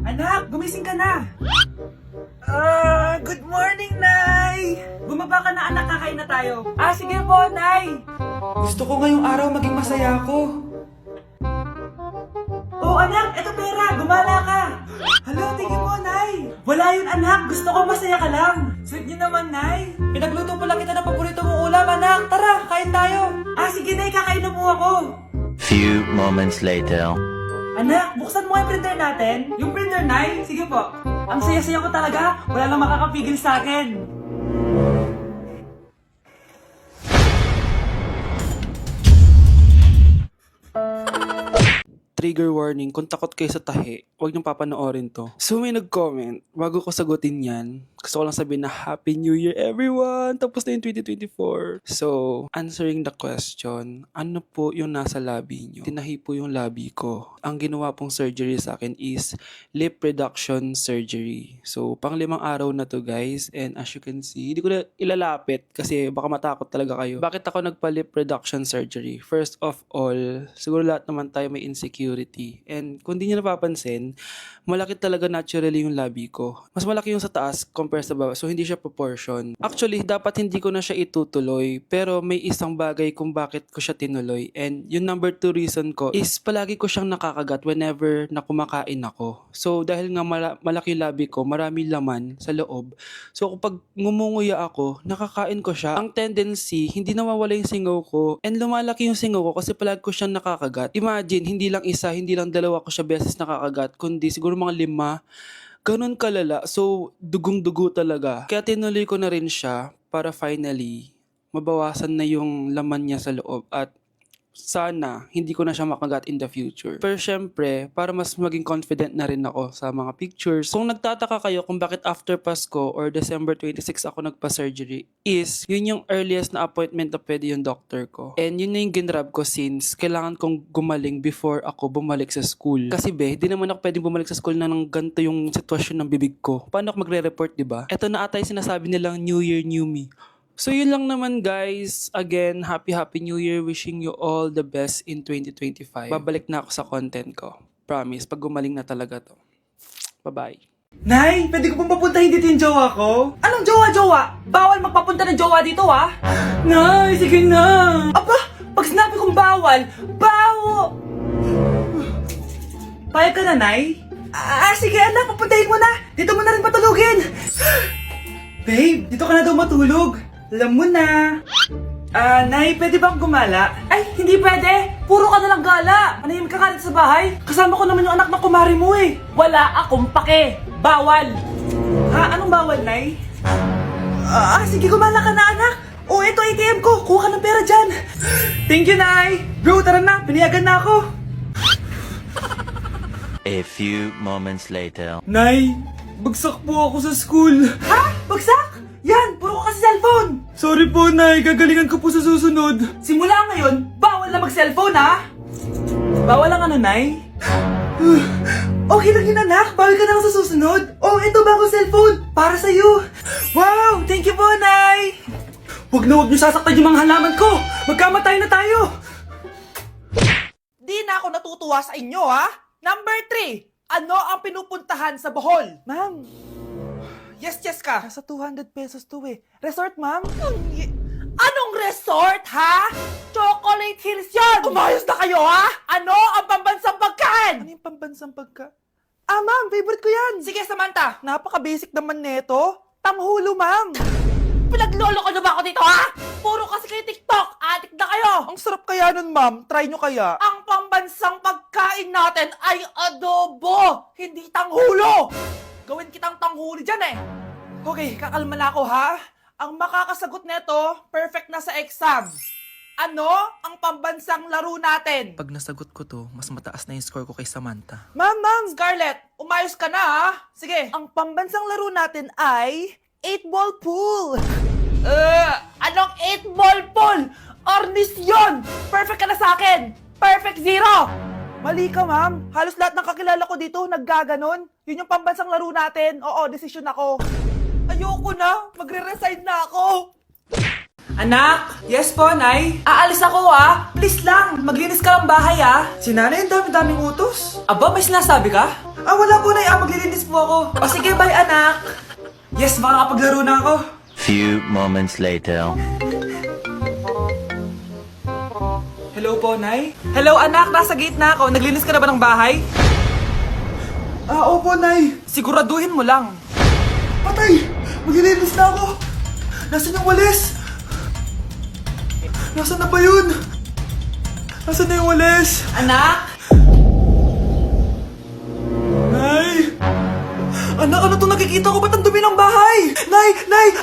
Anak, gumising ka na! Good morning, Nay! Bumaba ka na, anak, kakain na tayo. Sige po, Nay! Gusto ko ngayong araw maging masaya ako. Oh, anak, eto pera, gumala ka! Hala, tingin mo, Nay! Wala yun, anak, gusto ko masaya ka lang. Sweet niyo naman, Nay. Pinagluto pa lang kita ng paborito mong ulam, anak. Tara, kain tayo. Sige, Nay, kakain na po ako. Few moments later. Anak, buksan mo yung printer natin. Yung printer, Nay? Sige po. Ang saya-saya ko talaga. Wala lang makakapigil sa akin. Trigger warning, kung takot kayo sa tahi, huwag niyong papanoorin to. So may nag-comment, bago ko sagutin yan, gusto ko lang sabihin na Happy New Year everyone! Tapos na yung 2024. So, answering the question, ano po yung nasa labi niyo? Tinahi po yung labi ko. Ang ginawa pong surgery sa akin is lip reduction surgery. So, pang-5 araw na to guys, and as you can see, hindi ko na ilalapit kasi baka matakot talaga kayo. Bakit ako nagpa-lip reduction surgery? First of all, siguro lahat naman tayo may insecurity. And kung di nyo napapansin, malaki talaga naturally yung labi ko. Mas malaki yung sa taas compare sa baba. So, hindi siya proportion. Actually, dapat hindi ko na siya itutuloy. Pero may isang bagay kung bakit ko siya tinuloy. And yung number 2 reason ko is palagi ko siyang nakakagat whenever na kumakain ako. So, dahil nga malaki yung labi ko, marami laman sa loob. So, kapag ngumunguya ako, nakakain ko siya. Ang tendency, hindi nawawala yung singaw ko. And lumalaki yung singaw ko kasi palagi ko siyang nakakagat. Imagine, hindi lang isa, hindi lang dalawa ko siya beses nakakagat, kundi siguro mga 5. Ganun kalala. So, dugong-dugo talaga. Kaya tinuloy ko na rin siya para finally mabawasan na yung laman niya sa loob at sana hindi ko na siya makagat in the future. Pero syempre, para mas maging confident na rin ako sa mga pictures. Kung nagtataka kayo kung bakit after Pasko or December 26 ako nagpa-surgery, is yun yung earliest na appointment na pwede yung doctor ko. And yun na yung ginrab ko since kailangan kong gumaling before ako bumalik sa school. Kasi di naman ako pwedeng bumalik sa school na nang ganito yung sitwasyon ng bibig ko. Paano ako magre-report, diba? Ito na ata yung sinasabi nilang New Year, New Me. So yun lang naman guys. Again, Happy New Year. Wishing you all the best in 2025. Babalik na ako sa content ko. Promise, pag gumaling na talaga to. Bye-bye. Nay, pwede ko pong papuntahin dito yung jowa ko? Anong jowa-jowa? Bawal magpapunta ng jowa dito Nay, sige na. Aba, pag sinabi kong bawal, Payag ka na, Nay? Sige anak, papuntahin mo na. Dito mo na rin patulugin. Babe, dito ka na daw matulog. Alam mo na. Nay, pwede bang gumala? Ay, hindi pwede. Puro ka nalang gala. Manahimik ka ka dito sa bahay. Kasama ko naman yung anak ng kumari mo eh. Wala akong pake. Bawal. Anong bawal, Nay? Sige, gumala ka na, anak. Ito ATM ko. Kuha ka ng pera dyan. Thank you, Nay. Bro, tara na. Piniyagan na ako. A few moments later. Nay, bagsak po ako sa school. Bagsak? Yan, puro ka kasi cellphone. Sorry po, Nay. Gagalingan ko po sa susunod. Simula ngayon, bawal na mag-cellphone, Bawal lang Nay? Okay lang yun, anak. Bawal ka na sa susunod. Ito bagong cellphone. Para sa'yo. Wow, thank you po, Nay. Huwag niyo sasaktan yung mga halaman ko. Magkamatay na tayo. Di na ako natutuwa sa inyo, Number 3, ano ang pinupuntahan sa Bohol? Ma'am, Yes ka. nasa 200 pesos to eh. Resort, ma'am? Anong resort, Chocolate Hills yun! Umayos na kayo, Ano ang pambansang pagkain? Ano yung pambansang pagka... Ma'am, favorite ko yan. Sige, Samantha. Napaka-basic naman neto. Tanghulo, ma'am. Pinaglolo ko na ba ako dito, Puro kasi kayo TikTok. Adik na kayo. Ang sarap kaya nun, ma'am. Try nyo kaya. Ang pambansang pagkain natin ay adobo, hindi tanghulo. Gawin kitang tanghuli dyan Okay, kakalma na ako, Ang makakasagot neto, perfect na sa exam. Ano ang pambansang laro natin? Pag nasagot ko to, mas mataas na yung score ko kay Samantha. Ma'am. Scarlett, umayos ka na, Sige. Ang pambansang laro natin ay 8-ball pool. Anong 8-ball pool? Ornis yun! Perfect ka na sa akin! Perfect 0! Mali ka, ma'am. Halos lahat ng kakilala ko dito naggaganon. Yun yung pambansang laro natin. Oo, desisyon ako. Ayoko na! Magre-resign na ako! Anak! Yes po, Nay? Aalis ako, Please lang, maglinis ka ng bahay, Si nanay ang dami-daming utos. Aba, may sinasabi ka? Wala po, Nay. Maglilinis po ako. O sige, bye, anak. Yes, makakapaglaro na ako. Few moments later. Hello po, Nay. Hello, anak. Nasa gate na ako. Naglinis ka na ba ng bahay? Opo, Nay. Siguraduhin mo lang. Patay! Maglilinis na ako. Nasaan yung walis? Nasaan na ba yun? Nasaan na yung walis? Anak? Nay! Anak, ano itong nakikita ko? Ba't ang dumi ng bahay? Nay!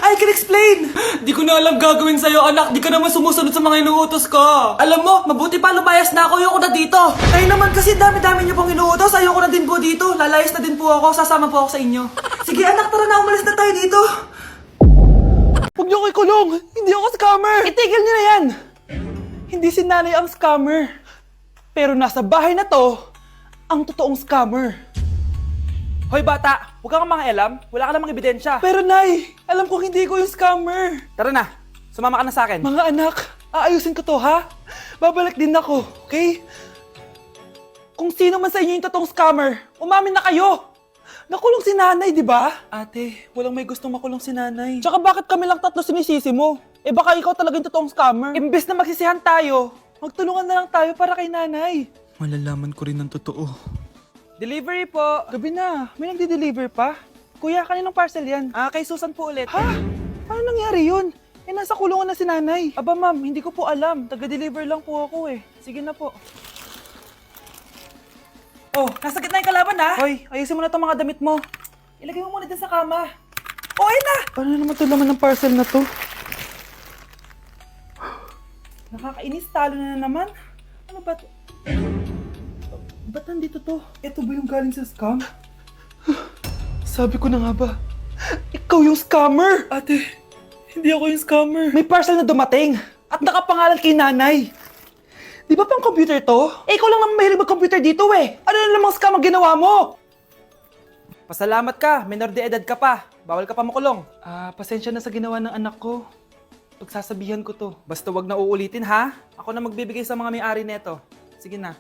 I can explain! Di ko na alam gagawin sa'yo, anak. Di ka naman sumusunod sa mga inuutos ko. Alam mo, mabuti pa lumayas na ako. Ayoko na dito. Ay naman kasi dami-dami niyo pong inuutos. Ayoko na din po dito. Lalayas na din po ako. Sasama po ako sa inyo. Sige anak, tara na. Umalis na tayo dito. Huwag niyo ko ikulong. Hindi ako scammer. Itigil niyo na yan. Hindi si nanay ang scammer. Pero nasa bahay na to, ang totoong scammer. Hoy bata, huwag kang mangialam. Wala ka namang ebidensya. Pero nay, alam kong hindi ko yung scammer. Tara na, sumama ka na sa akin. Mga anak, aayusin ko to ha. Babalik din ako, okay? Kung sino man sa inyo yung totoong scammer, umamin na kayo. Nakulong si nanay, di ba? Ate, walang may gustong makulong si nanay. Tsaka bakit kami lang tatlo sinisisi mo? Eh baka ikaw talaga yung totoong scammer. Imbes na magsisihan tayo, magtulungan na lang tayo para kay nanay. Malalaman ko rin ng totoo. Delivery po. Gabi na. May nagde-deliver pa? Kuya, kaninong parcel yan? Kay Susan po ulit. Ha? Paano nangyari yun? Eh, nasa kulungan na si nanay. Aba ma'am, hindi ko po alam. Taga-deliver lang po ako eh. Sige na po. Oh, nasa gitna yung kalaban ha? Hoy, ayusin mo na itong mga damit mo. Ilagay mo muna dyan sa kama. Oh, ayun na! Paano naman ito laman ng parcel na to? Nakakainis, talo na naman. Ano ba ito? Ba't nandito to? Ito ba yung galing sa scam? Sabi ko na nga ba, ikaw yung scammer! Ate, hindi ako yung scammer. May parcel na dumating at nakapangalan kay nanay. Di ba pang computer to? Eh, ikaw lang naman mahilig mag-computer dito eh. Ano na namang scam ang ginawa mo? Pasalamat ka, minor de edad ka pa. Bawal ka pa makulong. Pasensya na sa ginawa ng anak ko. Pagsasabihan ko to. Basta wag na uulitin ha. Ako na magbibigay sa mga may-ari neto. Sige na.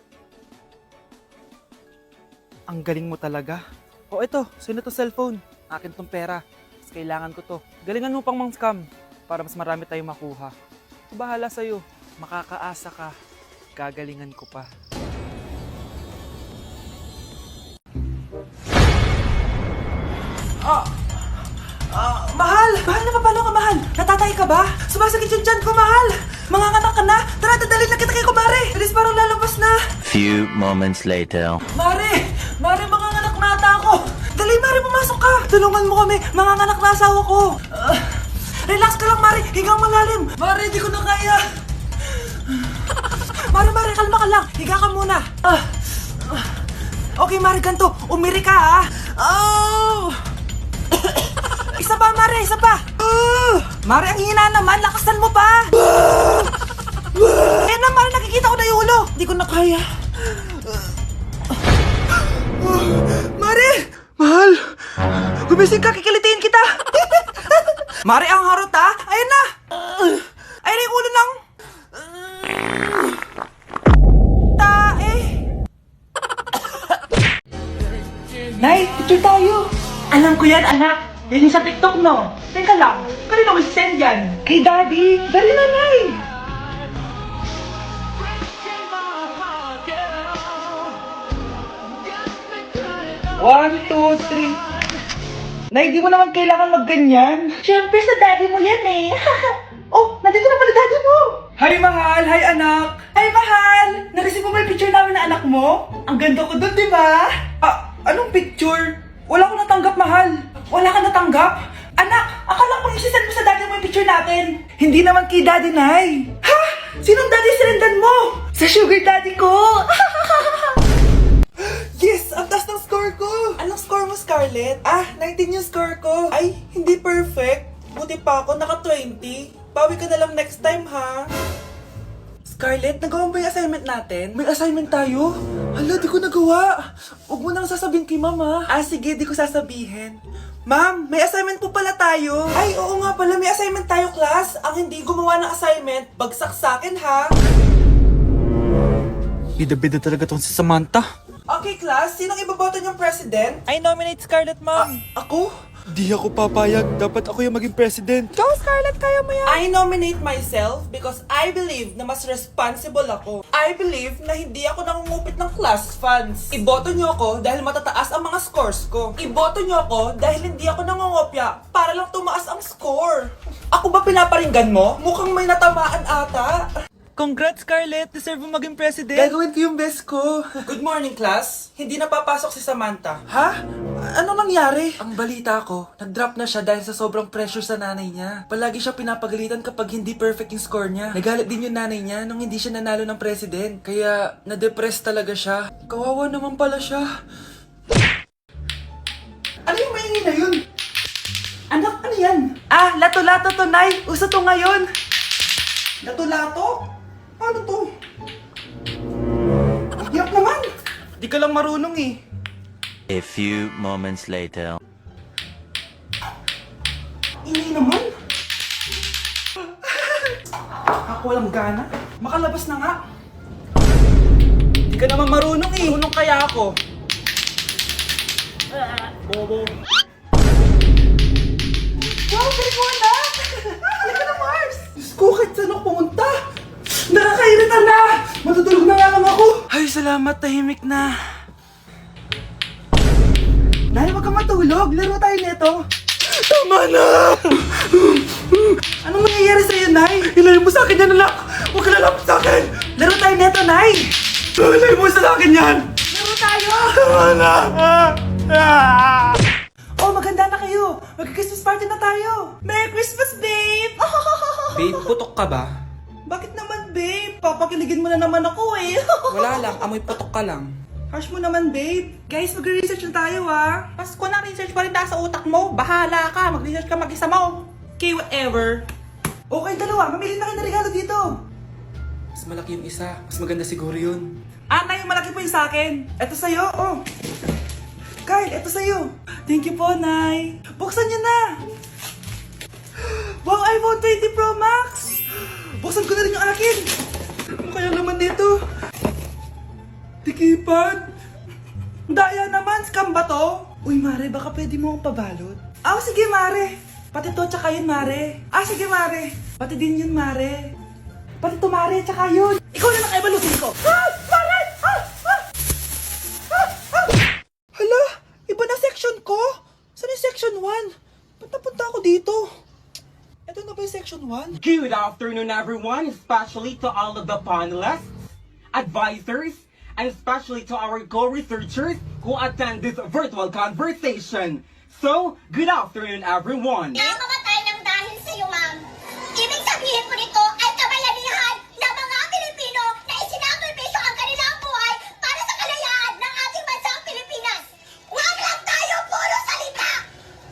Ang galing mo talaga. O ito, sino to cellphone? Akin tong pera. Mas kailangan ko to. Galingan mo pang mang scam para mas marami tayong makuha. Bahala sa'yo. Makakaasa ka. Gagalingan ko pa. Mahal! Mahal na paano ka, mahal? Natatay ka ba? Sumasakit yung tiyan ko, mahal! Manganganak ka na? Tara, dadalhin na kita kay kumare! Bilis parang lalabas na! Few moments later. Mare! Mare, manganganak na ata ako! Dali, Mare, pumasok ka! Tulungan mo kami! Manganganak na asawa ko! Relax ka lang, Mare! Higang malalim! Mare, di ko na kaya! Mare, kalma ka lang! Higa ka muna! Okay, Mare, ganito! Umiri ka, ha! Isa pa, Mare! Isa pa! Mare, ang hina naman! Lakasan mo pa! Ayan na, Mare! Nakikita ko na yung ulo! Di ko na kaya! Mare! Mahal! Gumising ka, kikilitiin kita! Mare, ang harot ha! Ayun na! Ayun na yung ulo ng... tae! Nay, picture tayo! Alam ko yan, anak! Yan yung sa TikTok, no? Teka lang, kanino ko send yan? Kay Daddy! Dali na, Nay! One, two, three. Nay, di mo naman kailangan magganyan. Siyempre, sa daddy mo yan eh. Oh, nandito na pala daddy mo. Hi, mahal. Hi, anak. Hi, mahal. Nareceive mo ba yung picture namin na anak mo? Ang ganda ko doon, di ba? Anong picture? Wala ko natanggap, mahal. Wala ka natanggap? Anak, akala ko isisend mo sa daddy mo yung picture natin. Hindi naman kay daddy, Nay. Ha? Sinong daddy sinendan mo? Sa sugar daddy ko. Yes! Ang taas ng score ko! Anong score mo, Scarlett? 19 yung score ko. Ay, hindi perfect. Buti pa ako, naka 20. Bawi ka na lang next time, ha? Scarlett, nagawa mo ba yung assignment natin? May assignment tayo? Hala, di ko nagawa. Huwag mo nang sasabihin kay mama. Sige, di ko sasabihin. Ma'am, may assignment po pala tayo. Ay, oo nga pala, may assignment tayo, class. Ang hindi gumawa ng assignment, bagsak sa akin, ha? Bida-bida talaga tong si Samantha. Okay, class. Sinong iboboto niyong president? I nominate Scarlett, ma'am. Ako? Di ako papayag. Dapat ako yung maging president. Go, Scarlett, kaya mo yan. I nominate myself because I believe na mas responsible ako. I believe na hindi ako nangungupit ng class funds. Iboto niyo ako dahil matataas ang mga scores ko. Iboto niyo ako dahil hindi ako nangungopya para lang tumaas ang score. Ako ba pinaparinggan mo? Mukhang may natamaan ata. Congrats, Scarlett. Deserve mo maging president. Gagawin ko yung best ko. Good morning, class. Hindi napapasok si Samantha. Ha? Ano nangyari? Ang balita ko, nag-drop na siya dahil sa sobrang pressure sa nanay niya. Palagi siya pinapagalitan kapag hindi perfect yung score niya. Nagalit din yung nanay niya nung hindi siya nanalo ng president. Kaya, na-depress talaga siya. Kawawa naman pala siya. Ano yung maingay na yun? Anak, ano yan? Ah, lato-lato to, Nay. Uso to ngayon. Lato-lato? Paano to? Ang hirap naman. Di ka lang marunong eh. A few moments later. Ini naman. Ako walang gana. Makalabas na nga. Di ka naman marunong eh. Marunong kaya ako. Bobo. Wow, galing mo anak! Halika na, Mars! Diyos ko, kahit saan ako pumunta! Nakakairita na! Matutulog na nga lang ako! Ay, salamat, tahimik na. Nay, wag kang matulog. Laro tayo nito. Tama na! Anong nangyayari sa'yo, Nay? Ilayo mo sa akin yan, anak! Huwag ka lalapit sa akin! Laro tayo nito, Nay! Ilayo mo sa akin yan! Laro tayo! Tama na! Oh, maganda na kayo! Mag-Christmas party na tayo! Merry Christmas, babe! Babe, putok ka ba? Bakit naman, babe? Papakiligin mo na naman ako eh. Wala lang, amoy putok ka lang. Harsh mo naman, babe. Guys, mag-research na tayo, ah. Pasko na, research pa rin sa utak mo. Bahala ka, mag-research ka mag-isa mo. Okay, whatever. Okay, dalawa. Mamili na kayo ng regalo dito. Mas malaki yung isa. Mas maganda siguro yun. Ah, Nay, malaki po yung sa akin. Ito sa'yo, oh. Kyle, ito sa'yo. Thank you po, Nay. Buksan niyo na. Wow, iPhone 20 Pro Max. Buksan ko na rin yung akin. Ano kaya naman dito? Tikipad. Daya naman, scam ba to? Uy, Mare, baka pwede mo akong pabalot. Ah, sige, Mare. Pati to, tsaka yun, Mare. Ah, sige, Mare. Pati din yun, Mare. Pati to, Mare, tsaka yun. Ikaw na lang kaibalutin ko. Ah! Mare! Ah! Ah! Ah! Ah! Hala, iba na section ko. Saan yung section 1? Ba't napunta ako dito? Ito na ba yung section 1? Good afternoon, everyone, especially to all of the panelists, advisors, and especially to our co-researchers who attend this virtual conversation. So, good afternoon, everyone. Namamatay ng dahil sa iyo, ma'am. Ibig sabihin po nito ay kabayanihan ng mga Pilipino na isinakripisyo ang kanilang buhay para sa kalayaan ng ating bansang Pilipinas. Huwag lang tayo puro salita!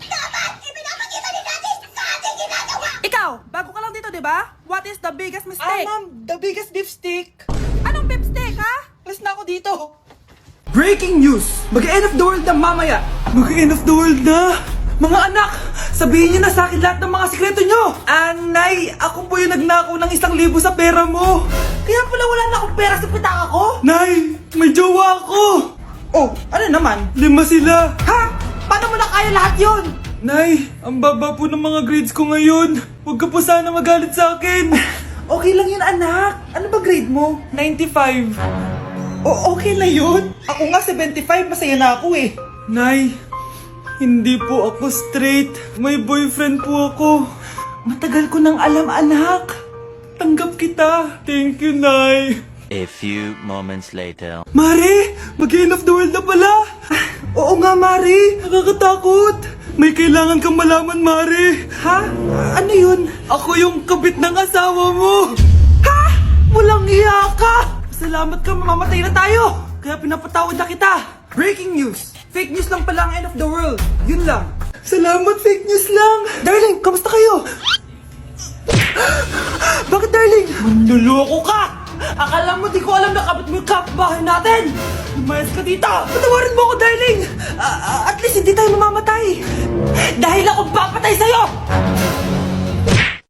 Dapat ipinapakita din natin sa ating ginagawa! Ikaw, bago ka lang dito, di ba? What is the biggest mistake? Ah, ma'am, the biggest beef stick. Anong beef stick, ha? Alas na ako dito. Breaking news! Mag-end of the world na mamaya! Mag-end of the world na! Mga anak, sabihin niyo na sa akin lahat ng mga sikreto niyo! Nay, ako po yung nagnakaw ng 1,000 sa pera mo! Kaya pala wala na akong pera sa pitaka ko? Nay, may jowa ako! Oh, ano naman? 5 sila! Ha? Paano mo na kaya lahat yon? Nay, ang baba po ng mga grades ko ngayon. Huwag ka po sana magalit sa akin. Okay lang yun, anak. Ano ba grade mo? 95. Okay na yun. Ako nga 75, masaya na ako eh. Nay, hindi po ako straight. May boyfriend po ako. Matagal ko nang alam, anak. Tanggap kita. Thank you, Nay. A few moments later. Mare, mag-end of the world na pala. Oo nga, Mare. Nakakatakot. May kailangan kang malaman, Mare. Ha? Ano yun? Ako yung kabit ng asawa mo. Ha? Walang iya ka. Salamat ka, mamamatay na tayo. Kaya pinapatawad na kita. Breaking news. Fake news lang pala ang end of the world. Yun lang. Salamat, fake news lang. Darling, kamusta kayo? Bakit, darling? Manluloko ka! Akala mo di ko alam na kapit mo yung kapbahay natin! Lumayas ka dito! Patawarin mo ako, darling! At least hindi tayo mamamatay! Dahil ako papatay sa'yo!